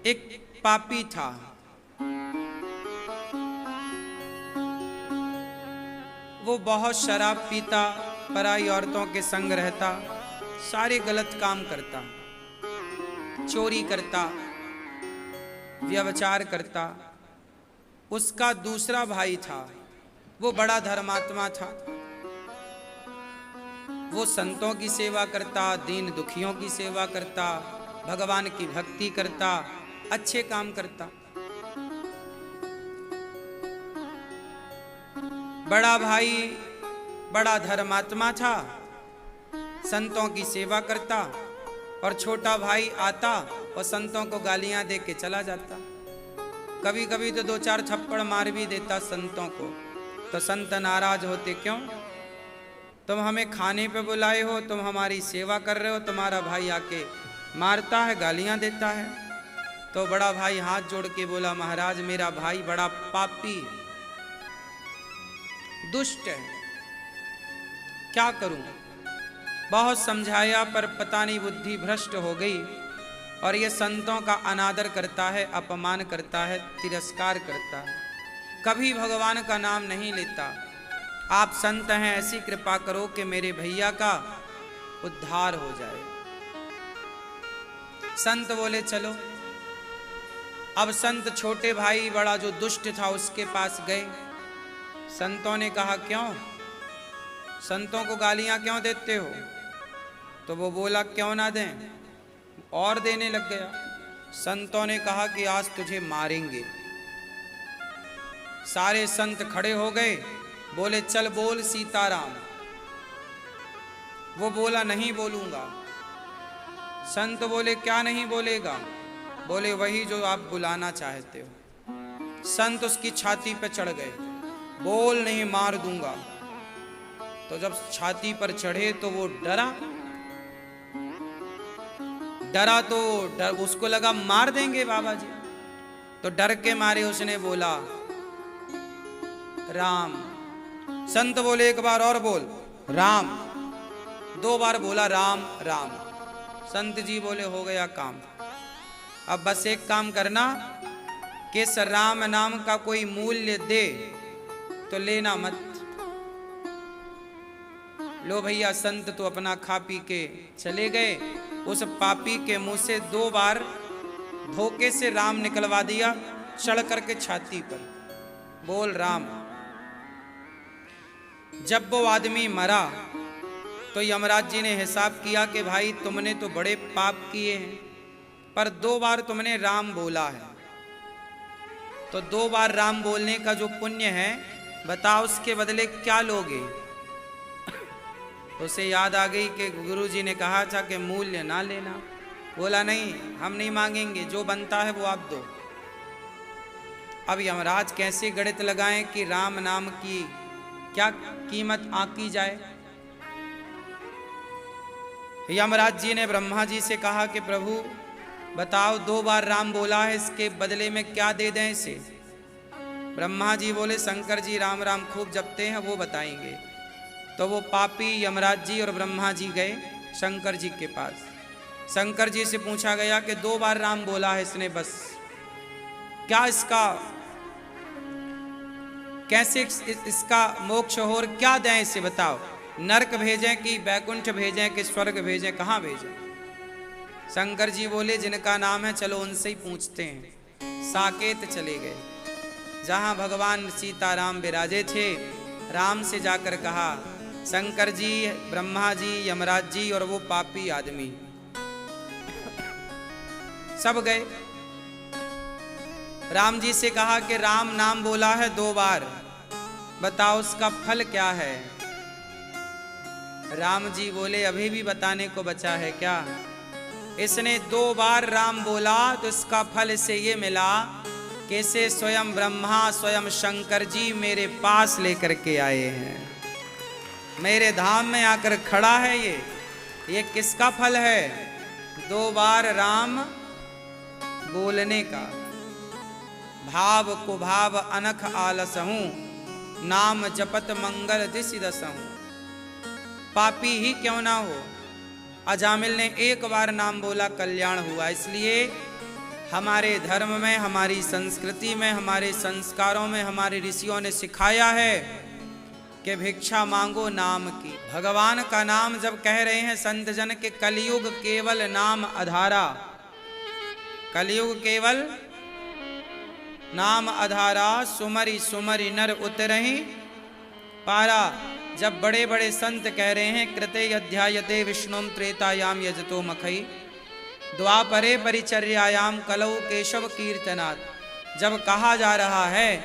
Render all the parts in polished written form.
एक पापी था। वो बहुत शराब पीता, पराई औरतों के संग रहता, सारे गलत काम करता, चोरी करता, व्यभिचार करता। उसका दूसरा भाई था, वो बड़ा धर्मात्मा था। वो संतों की सेवा करता, दीन दुखियों की सेवा करता, भगवान की भक्ति करता, अच्छे काम करता। बड़ा भाई बड़ा धर्मात्मा था, संतों की सेवा करता, और छोटा भाई आता और संतों को गालियां दे के चला जाता। कभी कभी तो 2-4 थप्पड़ मार भी देता संतों को। तो संत नाराज होते, क्यों? तुम हमें खाने पे बुलाए हो, तुम हमारी सेवा कर रहे हो, तुम्हारा भाई आके मारता है, गालियां देता है। तो बड़ा भाई हाथ जोड़ के बोला, महाराज मेरा भाई बड़ा पापी दुष्ट है, क्या करूं? बहुत समझाया पर पता नहीं बुद्धि भ्रष्ट हो गई, और ये संतों का अनादर करता है, अपमान करता है, तिरस्कार करता है, कभी भगवान का नाम नहीं लेता। आप संत हैं, ऐसी कृपा करो कि मेरे भैया का उद्धार हो जाए। संत बोले चलो। अब संत छोटे भाई बड़ा जो दुष्ट था उसके पास गए। संतों ने कहा, क्यों संतों को गालियां क्यों देते हो? तो वो बोला, क्यों ना दें, और देने लग गया। संतों ने कहा कि आज तुझे मारेंगे। सारे संत खड़े हो गए, बोले चल बोल सीताराम। वो बोला नहीं बोलूंगा। संत बोले क्या नहीं बोलेगा? बोले वही जो आप बुलाना चाहते हो। संत उसकी छाती पर चढ़ गए, बोल नहीं मार दूंगा। तो जब छाती पर चढ़े तो वो डरा तो उसको लगा मार देंगे बाबा जी। तो डर के मारे उसने बोला राम। संत बोले एक बार और बोल राम। 2 बार बोला राम राम। संत जी बोले हो गया काम। अब बस एक काम करना कि इस राम नाम का कोई मूल्य दे तो लेना मत। लो भैया, संत तो अपना खा पी के चले गए। उस पापी के मुंह से 2 बार धोखे से राम निकलवा दिया, चढ़ करके छाती पर, बोल राम। जब वो आदमी मरा तो यमराज जी ने हिसाब किया कि भाई तुमने तो बड़े पाप किए हैं, पर 2 बार तुमने राम बोला है, तो 2 बार राम बोलने का जो पुण्य है, बताओ उसके बदले क्या लोगे? तो उसे याद आ गई कि गुरु जी ने कहा था कि मूल्य ना लेना। बोला नहीं, हम नहीं मांगेंगे, जो बनता है वो आप दो। अब यमराज कैसे गणित लगाएं कि राम नाम की क्या कीमत आंकी जाए। यमराज जी ने ब्रह्मा जी से कहा कि प्रभु बताओ, 2 बार राम बोला है, इसके बदले में क्या दे दें इसे? ब्रह्मा जी बोले शंकर जी राम राम खूब जपते हैं, वो बताएंगे। तो वो पापी यमराज जी और ब्रह्मा जी गए शंकर जी के पास। शंकर जी से पूछा गया कि 2 बार राम बोला है इसने, बस क्या इसका कैसे इसका मोक्ष हो, और क्या दें इसे बताओ? नरक भेजें कि बैकुंठ भेजें कि स्वर्ग भेजें, कहाँ भेजें? शंकर जी बोले जिनका नाम है चलो उनसे ही पूछते हैं। साकेत चले गए, जहां भगवान सीताराम विराजे थे। राम से जाकर कहा, शंकर जी, ब्रह्मा जी, यमराज जी और वो पापी आदमी सब गए। राम जी से कहा कि राम नाम बोला है 2 बार, बताओ उसका फल क्या है? राम जी बोले अभी भी बताने को बचा है क्या? इसने 2 बार राम बोला तो इसका फल इसे ये मिला कि इसे स्वयं ब्रह्मा स्वयं शंकर जी मेरे पास लेकर के आए हैं, मेरे धाम में आकर खड़ा है। ये किसका फल है? 2 बार राम बोलने का। भाव को भाव अनख आलसहूं, नाम जपत मंगल दिसि दसहूं। पापी ही क्यों ना हो, अजामिल ने 1 बार नाम बोला, कल्याण हुआ। इसलिए हमारे धर्म में, हमारी संस्कृति में, हमारे संस्कारों में हमारे ऋषियों ने सिखाया है कि भिक्षा मांगो नाम की। भगवान का नाम जब कह रहे हैं संत जन के, कलयुग केवल नाम आधारा, कलयुग केवल नाम आधारा, सुमरि सुमरि नर उतरहि पारा। जब बड़े बड़े संत कह रहे हैं कृते अध्यायते विष्णुम त्रेतायाम यजतो मखई द्वापरे परिचर्यायाम कलौ केशव कीर्तनात्, जब कहा जा रहा है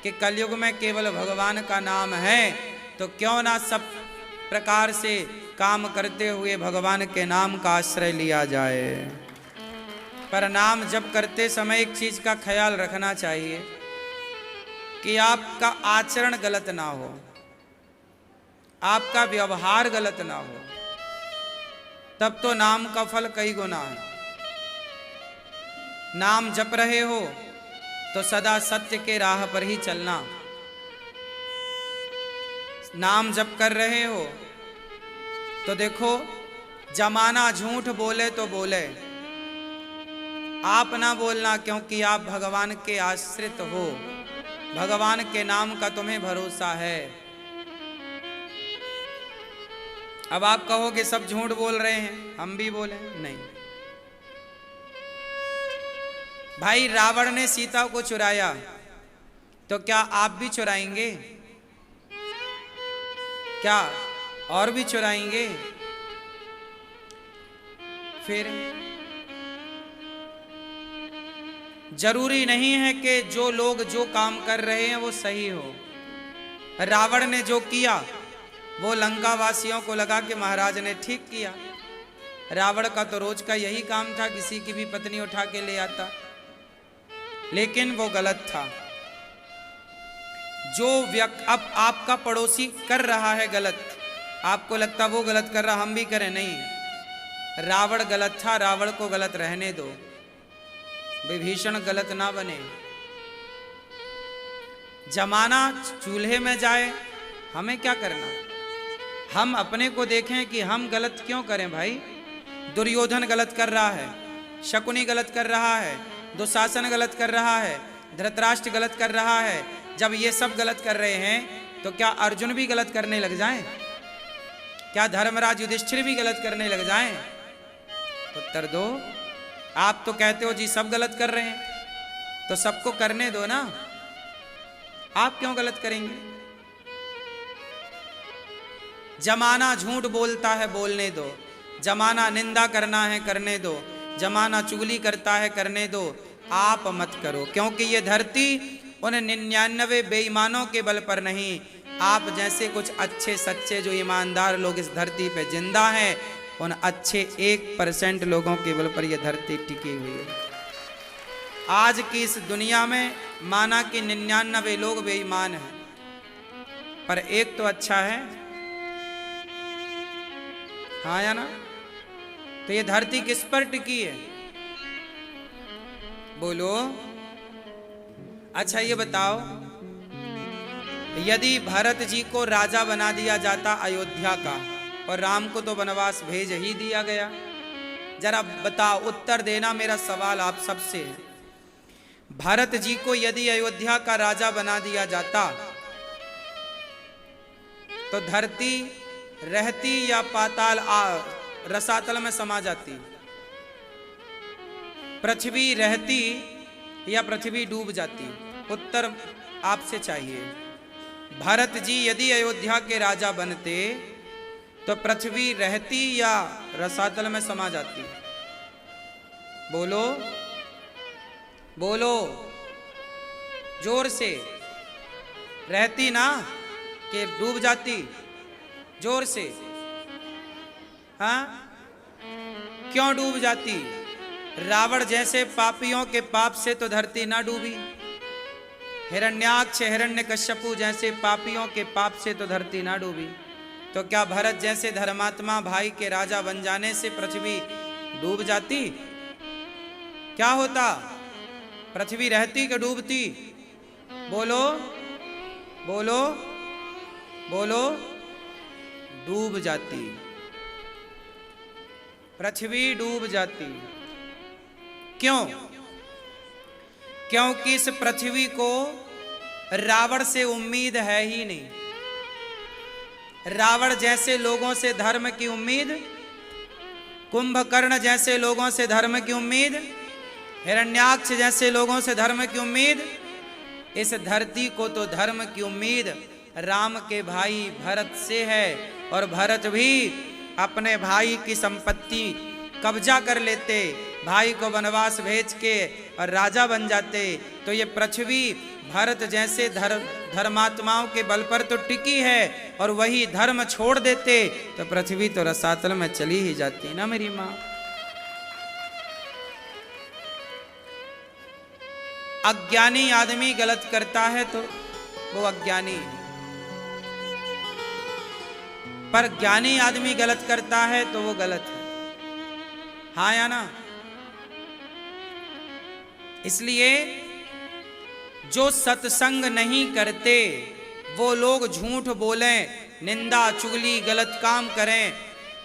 कि कलयुग में केवल भगवान का नाम है, तो क्यों ना सब प्रकार से काम करते हुए भगवान के नाम का आश्रय लिया जाए। पर नाम जप करते समय एक चीज का ख्याल रखना चाहिए कि आपका आचरण गलत ना हो, आपका व्यवहार गलत ना हो, तब तो नाम का फल कई गुना है। नाम जप रहे हो तो सदा सत्य के राह पर ही चलना। नाम जप कर रहे हो तो देखो, जमाना झूठ बोले तो बोले, आप ना बोलना, क्योंकि आप भगवान के आश्रित हो, भगवान के नाम का तुम्हें भरोसा है। अब आप कहोगे सब झूठ बोल रहे हैं, हम भी बोले, नहीं भाई। रावण ने सीता को चुराया, तो क्या आप भी चुराएंगे? क्या और भी चुराएंगे? फिर जरूरी नहीं है कि जो लोग जो काम कर रहे हैं वो सही हो। रावण ने जो किया वो लंका वासियों को लगा कि महाराज ने ठीक किया। रावण का तो रोज का यही काम था, किसी की भी पत्नी उठा के ले आता, लेकिन वो गलत था। जो व्यक्ति अब आपका पड़ोसी कर रहा है गलत, आपको लगता वो गलत कर रहा, हम भी करें, नहीं। रावण गलत था, रावण को गलत रहने दो, विभीषण गलत ना बने। जमाना चूल्हे में जाए, हमें क्या करना? हम अपने को देखें कि हम गलत क्यों करें भाई। दुर्योधन गलत कर रहा है, शकुनी गलत कर रहा है, दुशासन गलत कर रहा है, धृतराष्ट्र गलत कर रहा है। जब ये सब गलत कर रहे हैं तो क्या अर्जुन भी गलत करने लग जाएं? क्या धर्मराज युधिष्ठिर भी गलत करने लग जाएं? उत्तर दो। आप तो कहते हो जी सब गलत कर रहे हैं, तो सबको करने दो ना, आप क्यों गलत करेंगे? जमाना झूठ बोलता है, बोलने दो। जमाना निंदा करना है, करने दो। जमाना चुगली करता है, करने दो। आप मत करो, क्योंकि ये धरती उन 99 बेईमानों के बल पर नहीं, आप जैसे कुछ अच्छे सच्चे जो ईमानदार लोग इस धरती पे जिंदा हैं, उन अच्छे 1% लोगों के बल पर यह धरती टिकी हुई है। आज की इस दुनिया में माना कि 99 लोग बेईमान हैं, पर एक तो अच्छा है, हाँ या ना? तो ये धरती किस पर टिकी है? बोलो। अच्छा ये बताओ, यदि भरत जी को राजा बना दिया जाता अयोध्या का, और राम को तो वनवास भेज ही दिया गया, जरा बताओ, उत्तर देना मेरा सवाल आप सबसे है। भरत जी को यदि अयोध्या का राजा बना दिया जाता तो धरती रहती या पाताल रसातल में समा जाती? पृथ्वी रहती या पृथ्वी डूब जाती? उत्तर आपसे चाहिए। भरत जी यदि अयोध्या के राजा बनते तो पृथ्वी रहती या रसातल में समा जाती? बोलो बोलो जोर से। रहती ना कि डूब जाती? जोर से। हाँ, क्यों डूब जाती? रावण जैसे पापियों के पाप से तो धरती ना डूबी, हिरण्याक्ष हिरण्यकश्यपु जैसे पापियों के पाप से तो धरती ना डूबी। तो क्या भरत जैसे धर्मात्मा भाई के राजा बन जाने से पृथ्वी डूब जाती? क्या होता? पृथ्वी रहती कि डूबती? बोलो बोलो बोलो। डूब जाती, पृथ्वी डूब जाती। क्यों? क्योंकि इस पृथ्वी को रावण से उम्मीद है ही नहीं। रावण जैसे लोगों से धर्म की उम्मीद, कुंभकर्ण जैसे लोगों से धर्म की उम्मीद, हिरण्याक्ष जैसे लोगों से धर्म की उम्मीद, इस धरती को तो धर्म की उम्मीद राम के भाई भरत से है। और भरत भी अपने भाई की संपत्ति कब्जा कर लेते, भाई को वनवास भेज के और राजा बन जाते। तो ये पृथ्वी भरत जैसे धर्मात्माओं के बल पर तो टिकी है, और वही धर्म छोड़ देते तो पृथ्वी तो रसातल में चली ही जाती ना मेरी माँ। अज्ञानी आदमी गलत करता है तो वो अज्ञानी है, पर ज्ञानी आदमी गलत करता है तो वो गलत है। हाँ या ना? इसलिए जो सत्संग नहीं करते वो लोग झूठ बोलें, निंदा चुगली गलत काम करें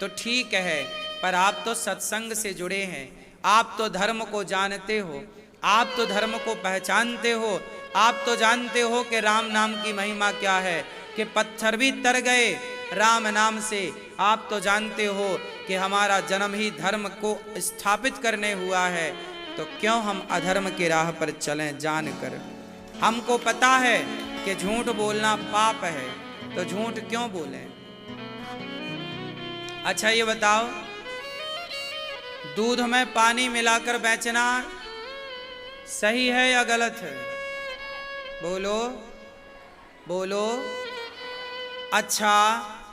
तो ठीक है, पर आप तो सत्संग से जुड़े हैं, आप तो धर्म को जानते हो, आप तो धर्म को पहचानते हो, आप तो जानते हो कि राम नाम की महिमा क्या है, कि पत्थर भी तर गए राम नाम से। आप तो जानते हो कि हमारा जन्म ही धर्म को स्थापित करने हुआ है, तो क्यों हम अधर्म की राह पर चलें जानकर। हमको पता है कि झूठ बोलना पाप है, तो झूठ क्यों बोलें। अच्छा ये बताओ, दूध में पानी मिलाकर बेचना सही है या गलत है? बोलो बोलो। अच्छा,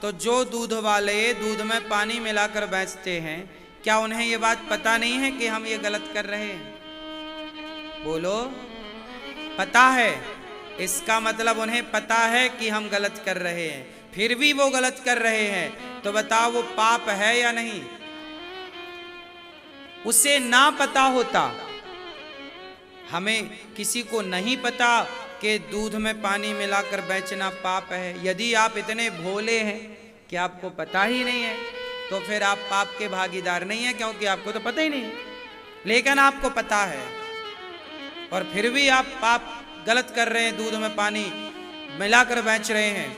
तो जो दूध वाले दूध में पानी मिलाकर बेचते हैं, क्या उन्हें ये बात पता नहीं है कि हम ये गलत कर रहे हैं? बोलो। पता है, इसका मतलब उन्हें पता है कि हम गलत कर रहे हैं, फिर भी वो गलत कर रहे हैं, तो बताओ वो पाप है या नहीं? उसे ना पता होता, हमें किसी को नहीं पता कि दूध में पानी मिलाकर बेचना पाप है। यदि आप इतने भोले हैं कि आपको पता ही नहीं है, तो फिर आप पाप के भागीदार नहीं हैं, क्योंकि आपको तो पता ही नहीं है। लेकिन आपको पता है और फिर भी आप पाप गलत कर रहे हैं, दूध में पानी मिलाकर बेच रहे हैं,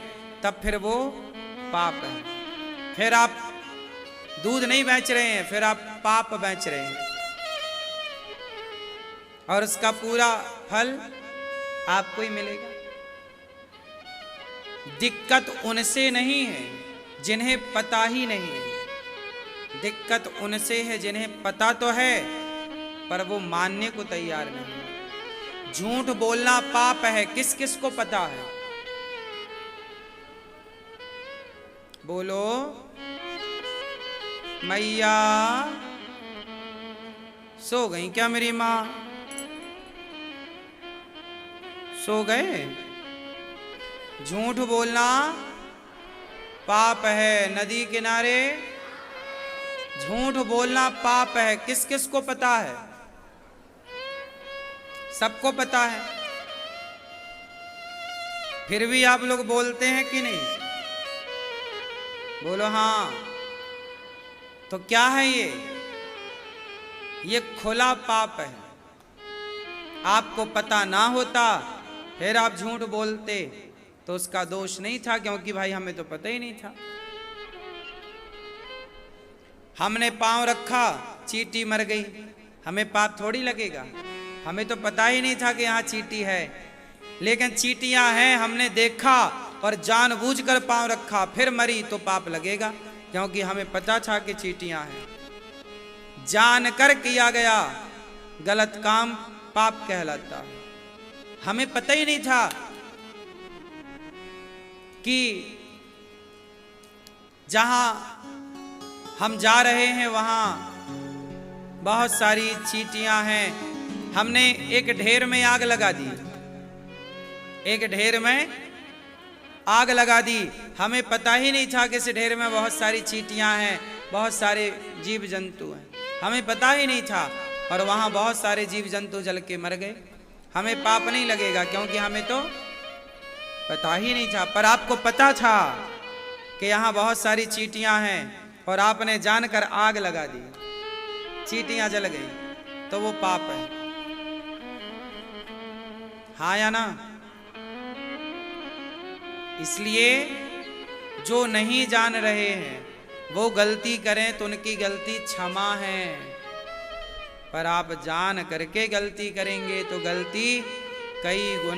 तब फिर वो पाप है। फिर आप दूध नहीं बेच रहे हैं, फिर आप पाप बेच रहे हैं, और उसका पूरा फल आपको ही मिलेगा। दिक्कत उनसे नहीं है जिन्हें पता ही नहीं है, दिक्कत उनसे है जिन्हें पता तो है पर वो मानने को तैयार नहीं है। झूठ बोलना पाप है, किस किस को पता है? बोलो। मैया सो गई क्या मेरी माँ? सो गए? झूठ बोलना पाप है, नदी किनारे झूठ बोलना पाप है, किस किस को पता है? सबको पता है, फिर भी आप लोग बोलते हैं कि नहीं? बोलो हाँ। तो क्या है ये खुला पाप है। आपको पता ना होता फिर आप झूठ बोलते तो उसका दोष नहीं था, क्योंकि भाई हमें तो पता ही नहीं था। हमने पांव रखा, चींटी मर गई, हमें पाप थोड़ी लगेगा? हमें तो पता ही नहीं था कि यहाँ चींटी है, लेकिन चींटियां हैं हमने देखा और जानबूझकर पांव रखा, फिर मरी तो पाप लगेगा, क्योंकि हमें पता था कि चींटियां हैं। जानकर किया गया गलत काम पाप कहलाता है। हमें पता ही नहीं था कि जहां हम जा रहे हैं वहां बहुत सारी चींटियां हैं। हमने एक ढेर में आग लगा दी, एक ढेर में आग लगा दी। हमें पता ही नहीं था कि इस ढेर में बहुत सारी चींटियां हैं, बहुत सारे जीव जंतु हैं, हमें पता ही नहीं था, और वहां बहुत सारे जीव जंतु जल के मर गए। हमें पाप नहीं लगेगा, क्योंकि हमें तो पता ही नहीं था। पर आपको पता था कि यहाँ बहुत सारी चींटियां हैं और आपने जानकर आग लगा दी, चींटियां जल गई, तो वो पाप है। हाँ या ना? इसलिए जो नहीं जान रहे हैं वो गलती करें तो उनकी गलती क्षमा है, पर आप जान करके गलती करेंगे तो गलती कई गुना